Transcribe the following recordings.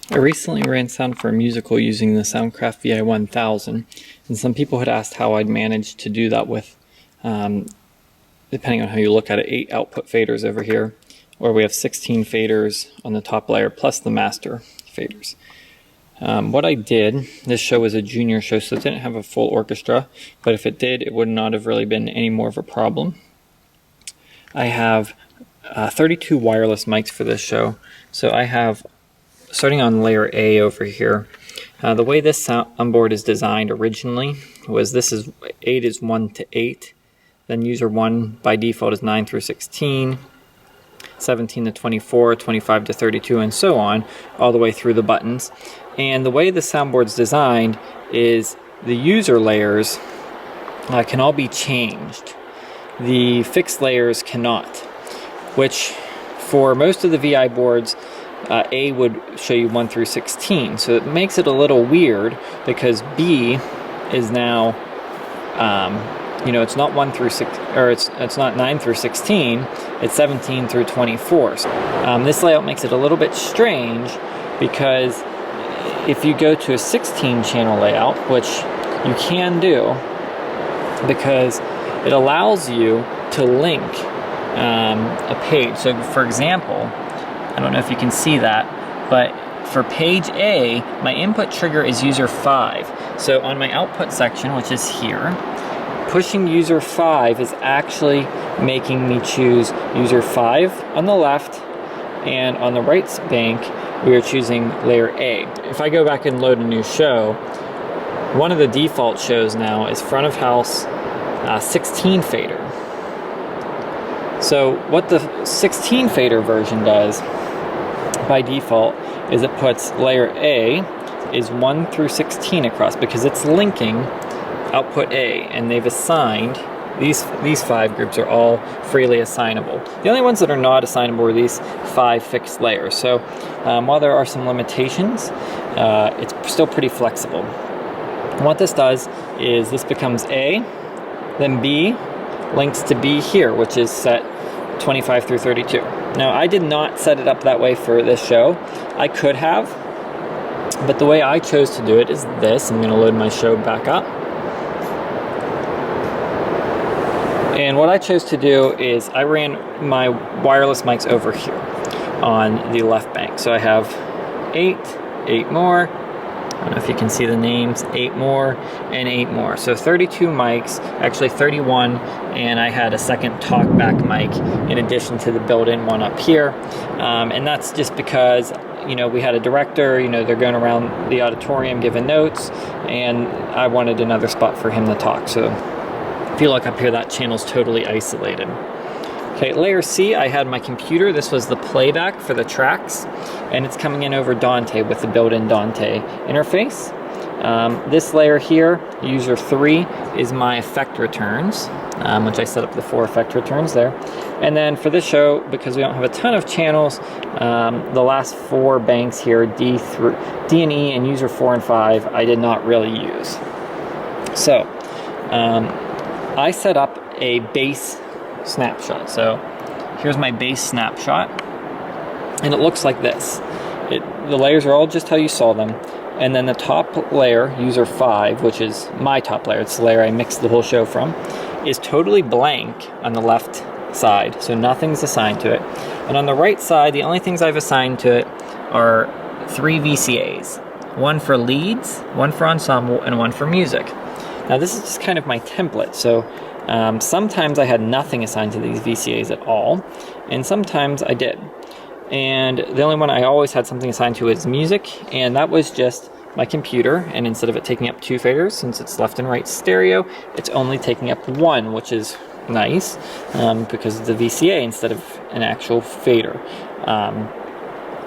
I recently ran sound for a musical using the Soundcraft Vi1000, and some people had asked how I'd managed to do that with, depending on how you look at it, 8 output faders over here, or we have 16 faders on the top layer plus the master faders. What I did, this show was a junior show, so it didn't have a full orchestra, but if it did, it would not have really been any more of a problem. I have 32 wireless mics for this show, so I have, starting on layer A over here, the way this soundboard is designed originally was this is 8 is 1 to 8, then user 1 by default is 9 through 16, 17 to 24, 25 to 32, and so on, all the way through the buttons. And the way the soundboard's designed is the user layers can all be changed. The fixed layers cannot, which for most of the VI boards, A would show you 1 through 16, so it makes it a little weird because B is now, it's not 1 through 6, or it's not 9 through 16, it's 17 through 24. So, this layout makes it a little bit strange because if you go to a 16 channel layout, which you can do because it allows you to link a page. So for example, I don't know if you can see that, but for page A, my input trigger is user 5. So on my output section, which is here, pushing user 5 is actually making me choose user 5 on the left, and on the right bank, we are choosing layer A. If I go back and load a new show, one of the default shows now is front of house 16 fader. So what the 16 fader version does by default is it puts layer A is 1 through 16 across because it's linking output A, and they've assigned these 5 groups are all freely assignable. The only ones that are not assignable are these 5 fixed layers. So while there are some limitations, it's still pretty flexible. And what this does is this becomes A, then B links to B here, which is set 25 through 32. Now I did not set it up that way for this show. I could have, but the way I chose to do it is this. I'm going to load my show back up. And what I chose to do is I ran my wireless mics over here on the left bank. So I have 8 more, I don't know if you can see the names, 8 more, and 8 more. So 32 mics, actually 31, and I had a second talkback mic in addition to the built-in one up here. And that's just because, we had a director, they're going around the auditorium giving notes, and I wanted another spot for him to talk. So if you look up here, that channel's totally isolated. Okay, layer C, I had my computer. This was the playback for the tracks, and it's coming in over Dante with the built-in Dante interface. This layer here, user 3, is my effect returns, which I set up the 4 effect returns there. And then for this show, because we don't have a ton of channels, the last 4 banks here, D and E, and user 4 and 5, I did not really use. So, I set up a base snapshot. So here's my base snapshot, and it looks like this. The layers are all just how you saw them, and then the top layer, user 5, which is my top layer, it's the layer I mixed the whole show from, is totally blank on the left side, so nothing's assigned to it. And on the right side, the only things I've assigned to it are 3 VCAs, 1 for leads, 1 for ensemble, and 1 for music. Now this is just kind of my template, so sometimes I had nothing assigned to these VCAs at all, and sometimes I did. And the only one I always had something assigned to is music, and that was just my computer, and instead of it taking up 2 faders, since it's left and right stereo, it's only taking up 1, which is nice, because it's a VCA instead of an actual fader.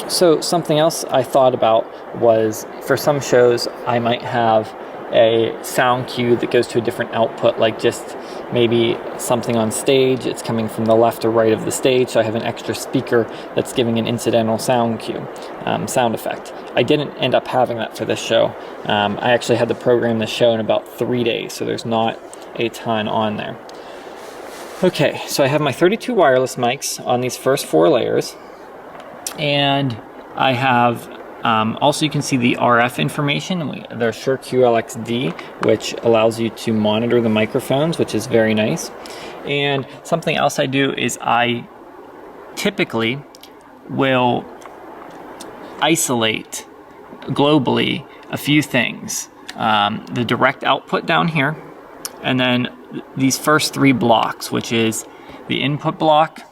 So something else I thought about was, for some shows, I might have a sound cue that goes to a different output, like just maybe something on stage, it's coming from the left or right of the stage, so I have an extra speaker that's giving an incidental sound cue, sound effect. I didn't end up having that for this show. I actually had to program this show in about 3 days, so there's not a ton on there. Okay, so I have my 32 wireless mics on these first 4 layers, and I have Also, you can see the RF information. There's Shure QLXD, which allows you to monitor the microphones, which is very nice. And something else I do is I typically will isolate globally a few things. The direct output down here, and then these first 3 blocks, which is the input block.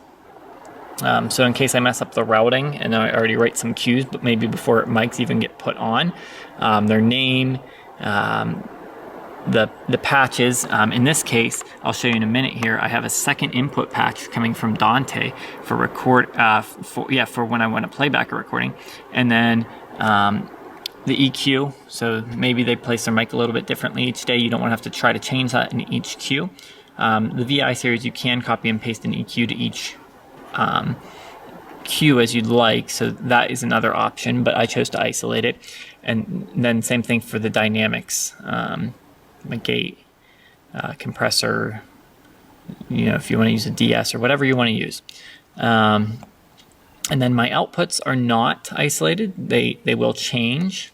So in case I mess up the routing and I already write some cues, but maybe before mics even get put on, their name, the patches. In this case, I'll show you in a minute here, I have a second input patch coming from Dante for for when I want to play back a recording. And then the EQ, so maybe they place their mic a little bit differently each day. You don't want to have to try to change that in each cue. The VI series, you can copy and paste an EQ to each cue as you'd like, so that is another option, but I chose to isolate it. And then same thing for the dynamics, my gate, compressor, if you want to use a DS or whatever you want to use. And then my outputs are not isolated. They will change.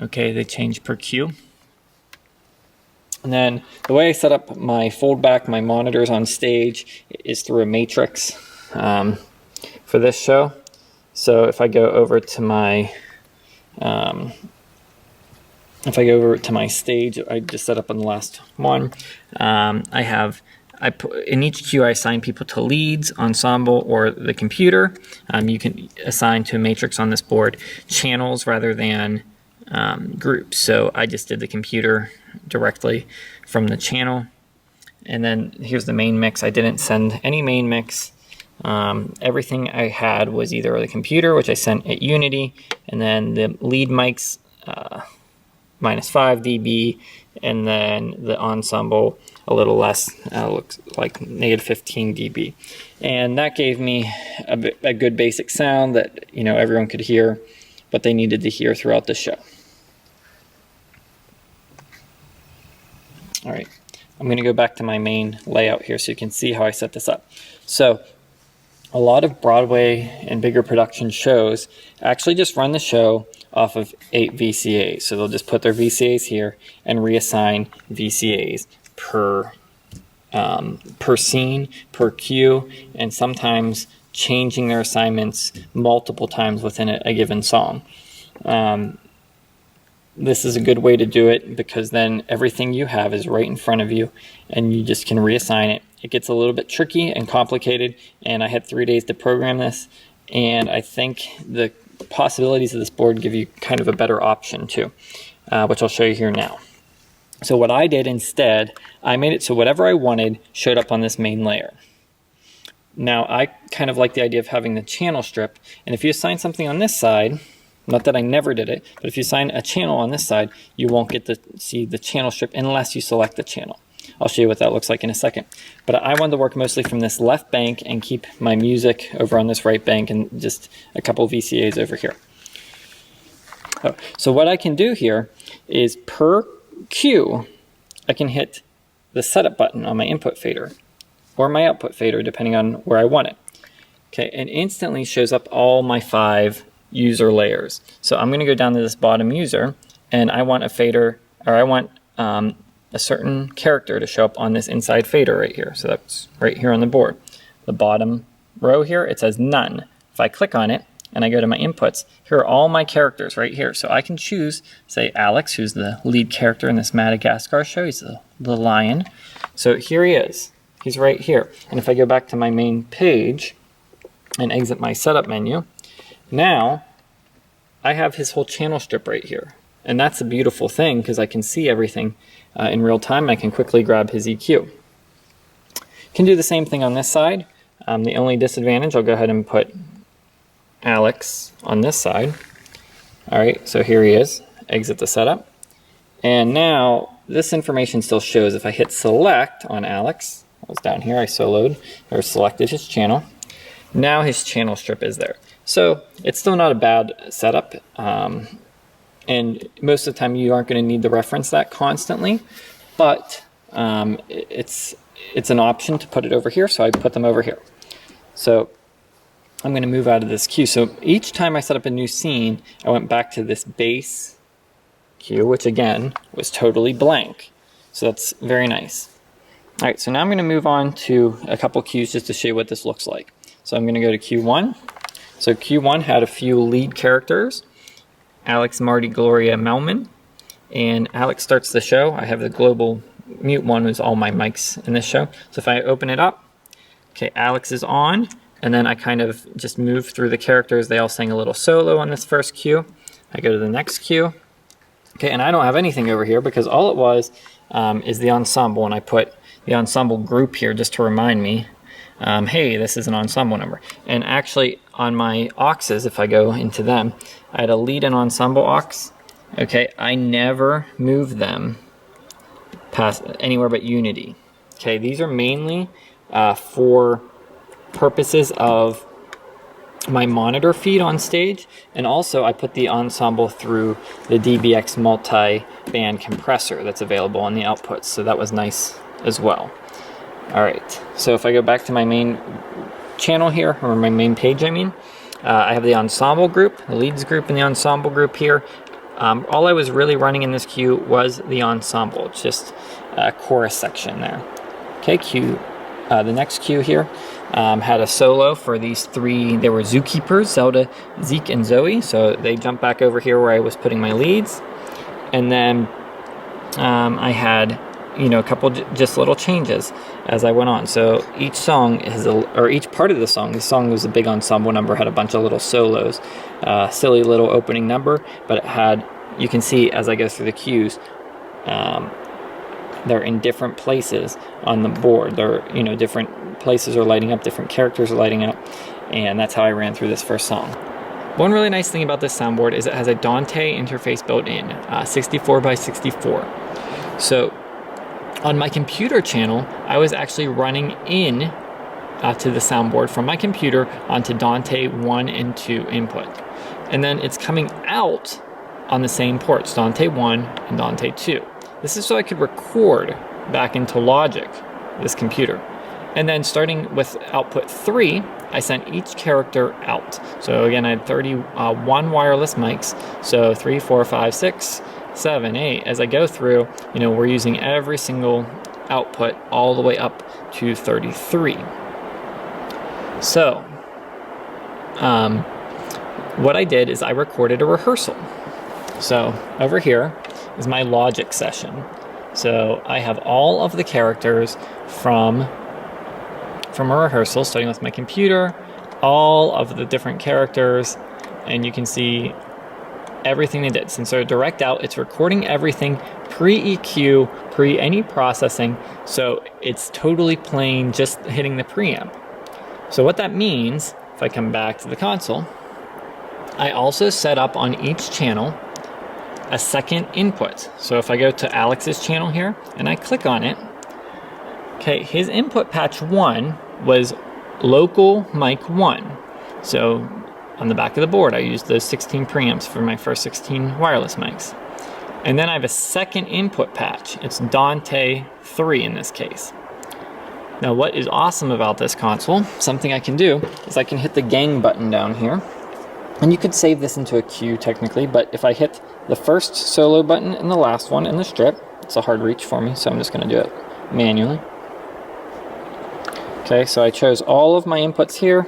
Okay, they change per cue. And then the way I set up my foldback, my monitors on stage, is through a matrix for this show. So if I go over to my stage, I just set up on the last one. In each cue I assign people to leads, ensemble, or the computer. You can assign to a matrix on this board channels rather than groups. So I just did the computer directly from the channel. And then here's the main mix. I didn't send any main mix. Everything I had was either the computer, which I sent at Unity, and then the lead mics -5 dB, and then the ensemble a little less, looks like -15 dB. And that gave me a good basic sound that everyone could hear, but they needed to hear throughout the show. All right, I'm going to go back to my main layout here so you can see how I set this up. So a lot of Broadway and bigger production shows actually just run the show off of 8 VCAs. So they'll just put their VCAs here and reassign VCAs per scene, per cue, and sometimes changing their assignments multiple times within a given song. This is a good way to do it because then everything you have is right in front of you and you just can reassign it. It gets a little bit tricky and complicated, and I had 3 days to program this, and I think the possibilities of this board give you kind of a better option too, which I'll show you here now. So what I did instead, I made it so whatever I wanted showed up on this main layer. Now I kind of like the idea of having the channel strip, and if you assign something on this side, not that I never did it, but if you assign a channel on this side, you won't get to see the channel strip unless you select the channel. I'll show you what that looks like in a second. But I wanted to work mostly from this left bank and keep my music over on this right bank and just a couple of VCAs over here. Oh, so what I can do here is per cue, I can hit the setup button on my input fader or my output fader, depending on where I want it. Okay, and instantly shows up all my 5 user layers. So I'm going to go down to this bottom user, and I want a fader, or I want a certain character to show up on this inside fader right here. So that's right here on the board. The bottom row here, it says none. If I click on it and I go to my inputs, here are all my characters right here. So I can choose, say, Alex, who's the lead character in this Madagascar show. He's the lion. So here he is. He's right here. And if I go back to my main page and exit my setup menu, now I have his whole channel strip right here. And that's a beautiful thing because I can see everything in real time. I can quickly grab his EQ. Can do the same thing on this side. The only disadvantage, I'll go ahead and put Alex on this side. All right, so here he is. Exit the setup. And now this information still shows. If I hit select on Alex, I was down here, I soloed or selected his channel. Now his channel strip is there. So it's still not a bad setup. And most of the time you aren't going to need to reference that constantly, but it's an option to put it over here, so I put them over here. So I'm going to move out of this queue. So each time I set up a new scene, I went back to this base queue, which again was totally blank. So that's very nice. All right, so now I'm going to move on to a couple queues just to show you what this looks like. So I'm going to go to Q1. So Q1 had a few lead characters, Alex, Marty, Gloria, Melman, and Alex starts the show. I have the global mute one with all my mics in this show. So if I open it up, okay, Alex is on, and then I kind of just move through the characters. They all sang a little solo on this first queue. I go to the next queue. Okay, and I don't have anything over here because all it was is the ensemble, and I put the ensemble group here just to remind me, hey, this is an ensemble number. And actually on my auxes, if I go into them, I had a lead and ensemble aux. Okay, I never move them past anywhere but unity. Okay, these are mainly for purposes of my monitor feed on stage, and also I put the ensemble through the DBX multi-band compressor that's available on the outputs, so that was nice as well. All right, so if I go back to my main channel here, or my main page I mean, I have the ensemble group, the leads group and the ensemble group here. All I was really running in this queue was the ensemble. It's just a chorus section there. Okay, the next queue here had a solo for these three. They were zookeepers, Zelda, Zeke, and Zoe. So they jumped back over here where I was putting my leads. And then I had, a couple just little changes as I went on. So each song is, or each part of the song was a big ensemble number, had a bunch of little solos, silly little opening number, but it had, you can see as I go through the cues, they're in different places on the board. They're, different places are lighting up, different characters are lighting up, and that's how I ran through this first song. One really nice thing about this soundboard is it has a Dante interface built in, 64 by 64. So on my computer channel, I was actually running in to the soundboard from my computer onto Dante 1 and 2 input. And then it's coming out on the same ports, Dante 1 and Dante 2. This is so I could record back into Logic, this computer. And then starting with output 3, I sent each character out. So again, I had 31 wireless mics. So 3, 4, 5, 6, 7, 8. As I go through, we're using every single output all the way up to 33. So what I did is I recorded a rehearsal. So over here is my Logic session. So I have all of the characters from a rehearsal, starting with my computer, all of the different characters, and you can see everything they did. Since they're direct out, it's recording everything pre-EQ, pre any processing, so it's totally plain, just hitting the preamp. So what that means, if I come back to the console, I also set up on each channel a second input. So if I go to Alex's channel here and I click on it, okay, his input patch 1 was local mic 1. So on the back of the board, I used those 16 preamps for my first 16 wireless mics. And then I have a second input patch. It's Dante 3 in this case. Now what is awesome about this console, something I can do, is I can hit the gang button down here. And you could save this into a queue technically, but if I hit the first solo button and the last one in the strip, it's a hard reach for me, so I'm just going to do it manually. Okay, so I chose all of my inputs here,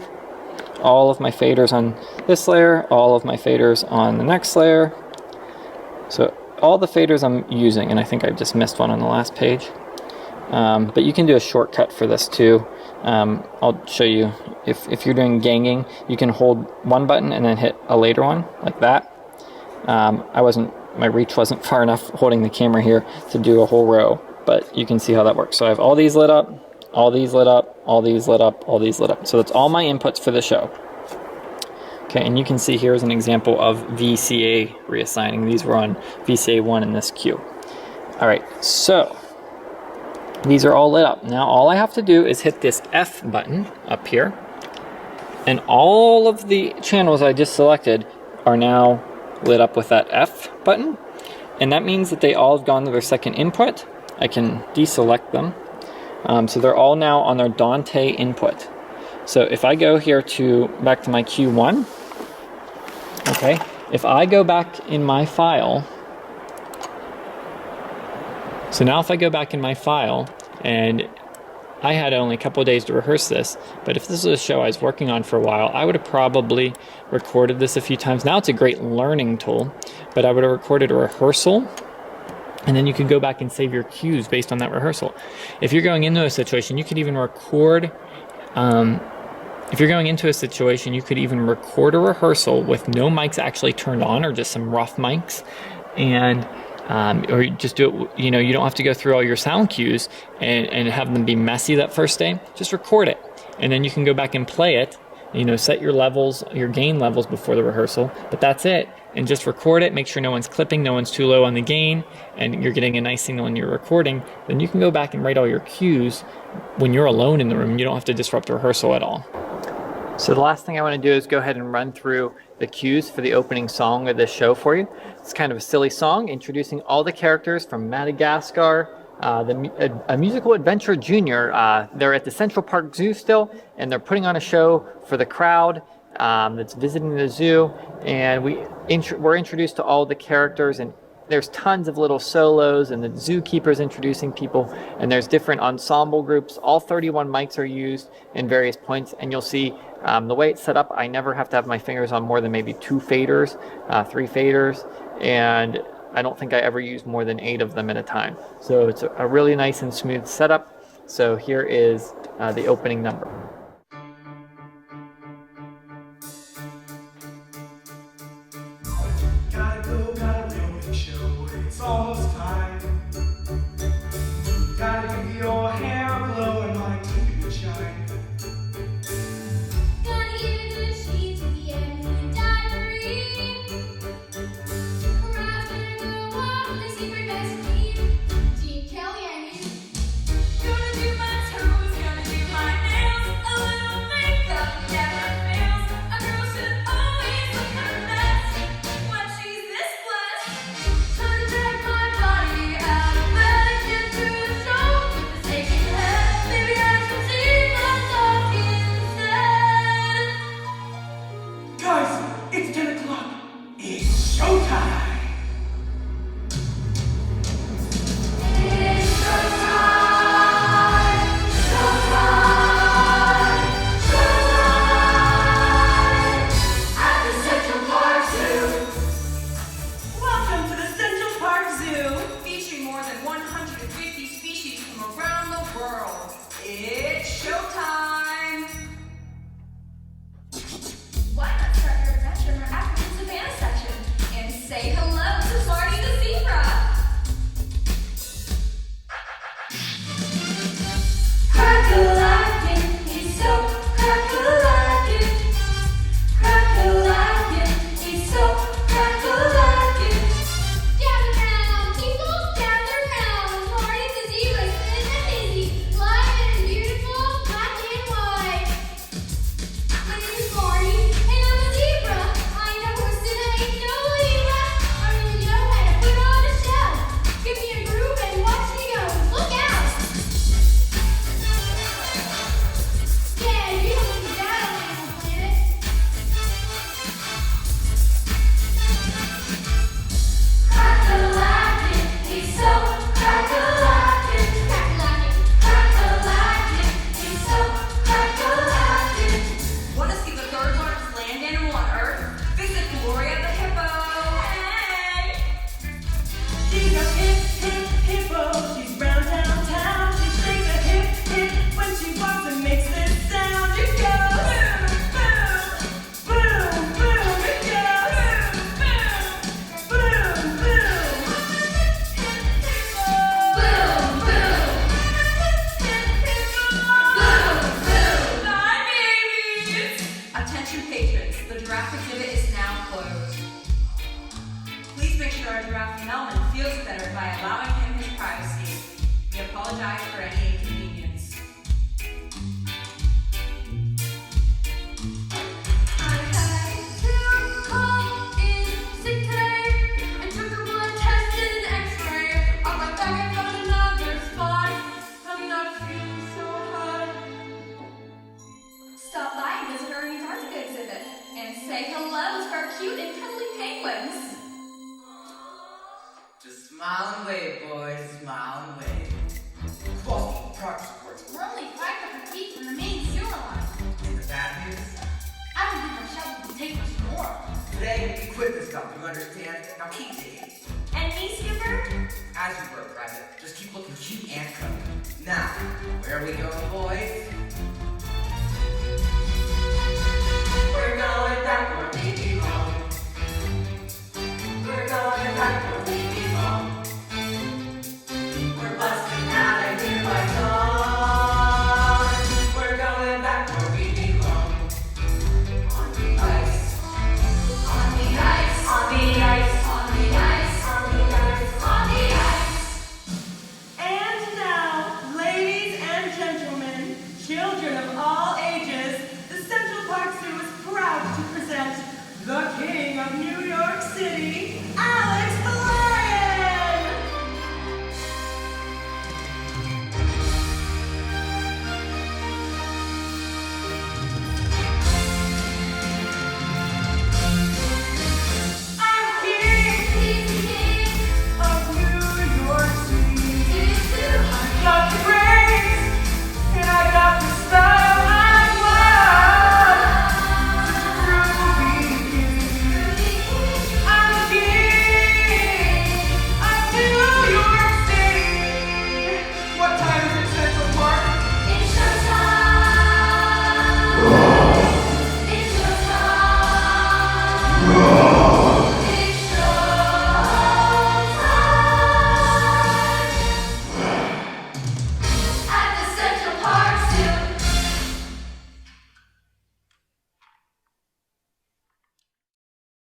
all of my faders on this layer, all of my faders on the next layer. So all the faders I'm using, and I think I just missed one on the last page. But you can do a shortcut for this too. I'll show you. If you're doing ganging, you can hold one button and then hit a later one, like that. My reach wasn't far enough holding the camera here to do a whole row, but you can see how that works. So I have all these lit up, all these lit up, all these lit up, all these lit up. So that's all my inputs for the show. Okay, and you can see here's an example of VCA reassigning. These were on VCA 1 in this queue. All right, so these are all lit up. Now all I have to do is hit this F button up here, and all of the channels I just selected are now lit up with that F button, and that means that they all have gone to their second input. I can deselect them. So they're all now on their Dante input. So if I go here back to my Q1, okay, if I go back in my file, so now if I go back in my file, and I had only a couple of days to rehearse this, but if this was a show I was working on for a while, I would have probably recorded this a few times. Now it's a great learning tool, but I would have recorded a rehearsal, and then you could go back and save your cues based on that rehearsal. If you're going into a situation, you could even record, if you're going into a situation, you could even record a rehearsal with no mics actually turned on, or just some rough mics, and or just do it, you don't have to go through all your sound cues and have them be messy that first day. Just record it, and then you can go back and play it, set your levels, your gain levels before the rehearsal, but that's it. And just record it, make sure no one's clipping, no one's too low on the gain, and you're getting a nice signal when you're recording. Then you can go back and write all your cues when you're alone in the room. You don't have to disrupt the rehearsal at all. So the last thing I want to do is go ahead and run through the cues for the opening song of this show for you. It's kind of a silly song introducing all the characters from Madagascar, a musical adventure junior. They're at the Central Park Zoo still, and they're putting on a show for the crowd that's visiting the zoo, and we're introduced to all the characters, and there's tons of little solos, and the zookeeper's introducing people, and there's different ensemble groups. All 31 mics are used in various points, and you'll see the way it's set up, I never have to have my fingers on more than maybe 2 faders, 3 faders, and I don't think I ever use more than 8 of them at a time. So it's a really nice and smooth setup. So here is the opening number. Gotta go, make show, it's almost time. Gotta get your hair glow and my teeth shine. It's 10 o'clock. It's showtime. It's showtime. Showtime. Showtime. At the Central Park Zoo. Welcome to the Central Park Zoo, featuring more than 150 species from around the world. It's showtime. Why not start your adventure in our African Savannah section and say hello to Marty the zebra? Crack-a-lackin', he's so crack-a-lackin'. Crack-a-lackin', he's so crack-a-lackin'. Gather round, people, gather round. Marty the zebra spinning a daisy, live and beautiful, black and white. My name is Marty, and I'm a zebra. I know horse and I ain't no Libra. I really know how to put on a show. Give me a groove and watch me go. Look out! Yeah, you don't need that on Animal Planet. Crack-a-lackin', he's so crack-a-lackin'. Crack-a-lackin'. Crack-a-lackin', he's so crack-a-lackin'. Want to see the third largest land animal on Earth? Visit Gloria the hippo. Hey! She's a hip, hip, hippo. She's round downtown. She shakes a hip, hip when she walks and makes this sound. It goes boom, boom, boom, boom. It goes boom, boom, boom, boom. Bye, babies! Attention patrons, the giraffe exhibit is now closed. Please make sure our giraffe Melvin feels better by allowing him his privacy. We apologize for any inconvenience. I had to call in sick today. I took a blood test and an x-ray. On my back I found another spot. I'm not feeling so hot. Stop Smile and wave, boys. Smile and wave. Quality progress reports. We're only 500 feet from the main sewer line. And the bad news? I don't think our shovel can take much more. Today, we quit this stuff, you understand? Now keep digging. And me, Skipper? As you were, Private. Just keep looking cute and cuddly. Now, where are we going, boys?